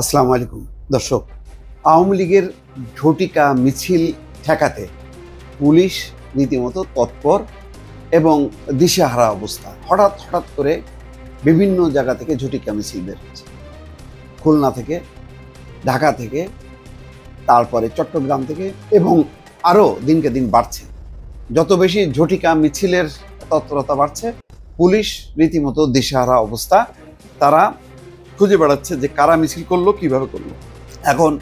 আসসালামু আলাইকুম দর্শক। আওয়ামী লীগের ঝটিকা মিছিল ঠেকাতে পুলিশ রীতিমতো তৎপর এবং দিশেহারা অবস্থা। হঠাৎ হঠাৎ করে বিভিন্ন জায়গা থেকে ঝটিকা মিছিল বের হচ্ছে। খুলনা থেকে, ঢাকা থেকে, তারপরে চট্টগ্রাম থেকে, এবং আরও দিনকে দিন বাড়ছে। যত বেশি ঝটিকা মিছিলের তৎপরতা বাড়ছে, পুলিশ রীতিমতো দিশেহারা অবস্থা। তারা খুঁজে বেড়াচ্ছে যে কারা মিছিল করলো, কিভাবে করলো। এখন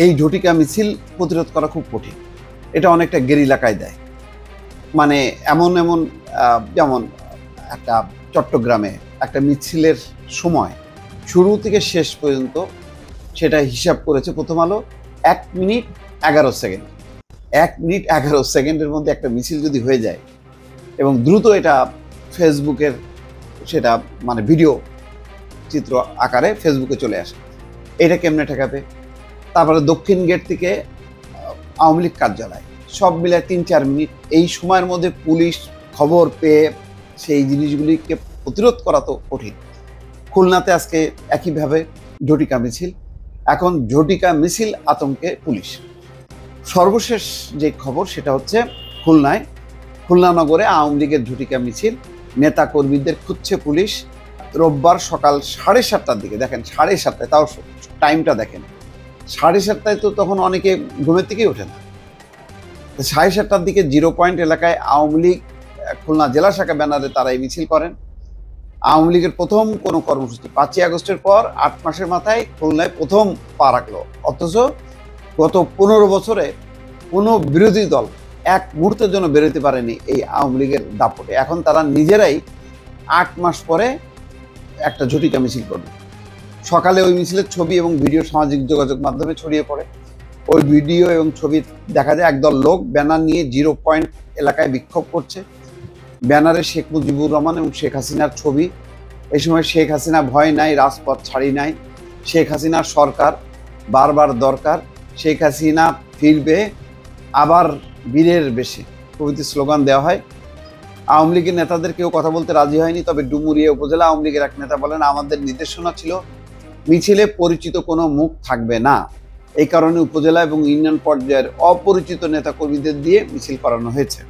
এই ঝটিকা মিছিল প্রতিরোধ করা খুব কঠিন। এটা অনেকটা গেরিলা কায়দায়, মানে এমন যেমন একটা চট্টগ্রামে একটা মিছিলের সময় শুরু থেকে শেষ পর্যন্ত সেটা হিসাব করেছে প্রথম আলো 1 মিনিট 11 সেকেন্ড। 1 মিনিট 11 সেকেন্ডের মধ্যে একটা মিছিল যদি হয়ে যায় এবং দ্রুত এটা ফেসবুকের সেটা মানে ভিডিও চিত্র আকারে ফেসবুকে চলে আসে, এটা কেমনে ঠেকাবে? তারপরে দক্ষিণ গেট থেকে আওয়ামী লীগ কার্যালয়, সব মিলে 3-4 মিনিট। এই সময়ের মধ্যে পুলিশ খবর পেয়ে সেই জিনিসগুলিকে প্রতিরোধ করা তো কঠিন। খুলনাতে আজকে একইভাবে ঝটিকা মিছিল। এখন ঝটিকা মিছিল আতঙ্কে পুলিশ। সর্বশেষ যে খবর সেটা হচ্ছে খুলনা নগরে আওয়ামী লীগের ঝটিকা মিছিল, নেতা কর্মীদের খুঁজছে পুলিশ। রোববার সকাল 7:30টার দিকে, দেখেন 7:30টায়, তাও টাইমটা দেখেন, 7:30টায় তো তখন অনেকে ঘুমের থেকেই ওঠে না। 7:30টার দিকে 0 পয়েন্ট এলাকায় আওয়ামী লীগ খুলনা জেলা শাখা ব্যানারে তারা এই মিছিল করেন। আওয়ামী লীগের প্রথম কোনো কর্মসূচি 5ই আগস্টের পর 8 মাসের মাথায় খুলনায় প্রথম পা রাখলো। অথচ গত 15 বছরে কোনো বিরোধী দল এক মুহূর্তের জন্য বেরোতে পারেনি এই আওয়ামী লীগের দাপটে। এখন তারা নিজেরাই 8 মাস পরে একটা ঝটিকা মিছিল করবে। সকালে ওই মিছিলের ছবি এবং ভিডিও সামাজিক যোগাযোগ মাধ্যমে ছড়িয়ে পড়ে। ওই ভিডিও এবং ছবি দেখা যায় একদল লোক ব্যানার নিয়ে 0 পয়েন্ট এলাকায় বিক্ষোভ করছে। ব্যানারে শেখ মুজিবুর রহমান এবং শেখ হাসিনার ছবি। এই সময় শেখ হাসিনা ভয় নাই, রাজপথ ছাড়ি নাই, শেখ হাসিনার সরকার বারবার দরকার, শেখ হাসিনা ফিরবে আবার বীরের বেশে প্রভৃতি স্লোগান দেওয়া হয়। আওয়ামী লীগের নেতাদের কেউ কথা বলতে রাজি হয়নি। তবে ডুমুরিয়া উপজেলা আওয়ামী লীগের এক নেতা বলেন, আমাদের নির্দেশনা ছিল মিছিলে পরিচিত কোনো মুখ থাকবে না। এই কারণে উপজেলা এবং ইউনিয়ন পর্যায়ের অপরিচিত নেতা কর্মীদের দিয়ে মিছিল করানো হয়েছে।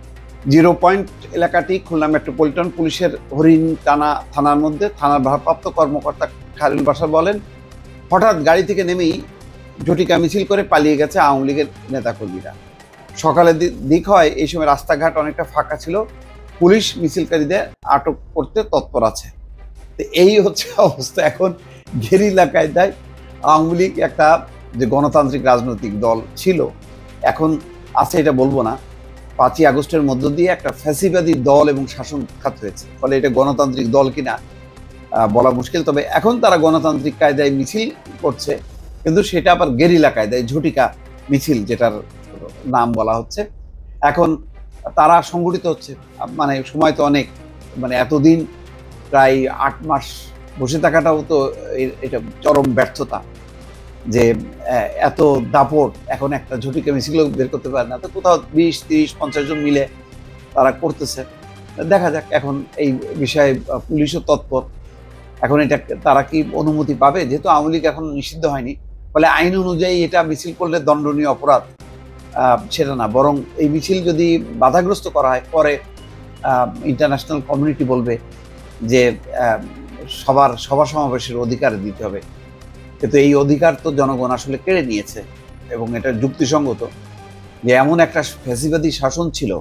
0 পয়েন্ট এলাকাটি খুলনা মেট্রোপলিটন পুলিশের হরিণটানা থানার মধ্যে। থানার ভারপ্রাপ্ত কর্মকর্তা খালিল বাশার বলেন, হঠাৎ গাড়ি থেকে নেমেই ঝটিকা মিছিল করে পালিয়ে গেছে আওয়ামী লীগের নেতাকর্মীরা। সকালের দিক হয়, এই সময় রাস্তাঘাট অনেকটা ফাঁকা ছিল। পুলিশ মিছিলকারীদের আটক করতে তৎপর আছে। তো এই হচ্ছে অবস্থা। এখন গেরিলা কায়দায় আওয়ামী লীগ একটা যে গণতান্ত্রিক রাজনৈতিক দল ছিল, এখন আছে এটা বলবো না। 5ই আগস্টের মধ্য দিয়ে একটা ফ্যাসিবাদী দল এবং শাসন খাত হয়েছে। ফলে এটা গণতান্ত্রিক দল কিনা বলা মুশকিল। তবে এখন তারা গণতান্ত্রিক কায়দায় মিছিল করছে, কিন্তু সেটা আবার গেরিলা কায়দায় ঝটিকা মিছিল, যেটার নাম বলা হচ্ছে। এখন তারা সংগঠিত হচ্ছে, মানে সময় তো অনেক, মানে এতদিন প্রায় 8 মাস বসে থাকাটাও তো এটা চরম ব্যর্থতা যে এত দাপট এখন একটা ঝটিকা মিছিল বের করতে পারে না। তো কোথাও 20-30-50 জন মিলে তারা করতেছে। দেখা যাক এখন এই বিষয়ে পুলিশও তৎপর। এখন এটা তারা কি অনুমতি পাবে? যেহেতু আওয়ামী লীগ এখন নিষিদ্ধ হয়নি, ফলে আইন অনুযায়ী এটা মিছিল করলে দণ্ডনীয় অপরাধ সেটা না, বরং এই মিছিল যদি বাধাগ্রস্ত করা হয়, পরে ইন্টারন্যাশনাল কমিউনিটি বলবে যে সভা সমাবেশের অধিকার দিতে হবে। কিন্তু এই অধিকার তো জনগণ আসলে কেড়ে নিয়েছে, এবং এটা যুক্তিসঙ্গত যে এমন একটা ফ্যাসিবাদী শাসন ছিল,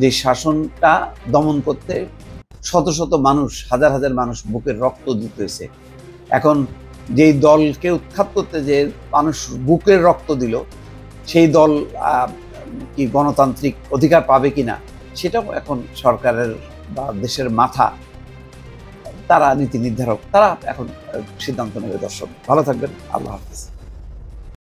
যে শাসনটা দমন করতে শত শত মানুষ, হাজার হাজার মানুষ বুকের রক্ত দিতে হয়েছে। এখন যেই দলকে উৎখাত করতে যে মানুষ বুকের রক্ত দিল, সেই দল কি গণতান্ত্রিক অধিকার পাবে কিনা, সেটাও এখন সরকারের বা দেশের মাথা, তারা নীতি নির্ধারক, তারা এখন সিদ্ধান্ত নেবে। দর্শক ভালো থাকবেন, আল্লাহ হাফেজ।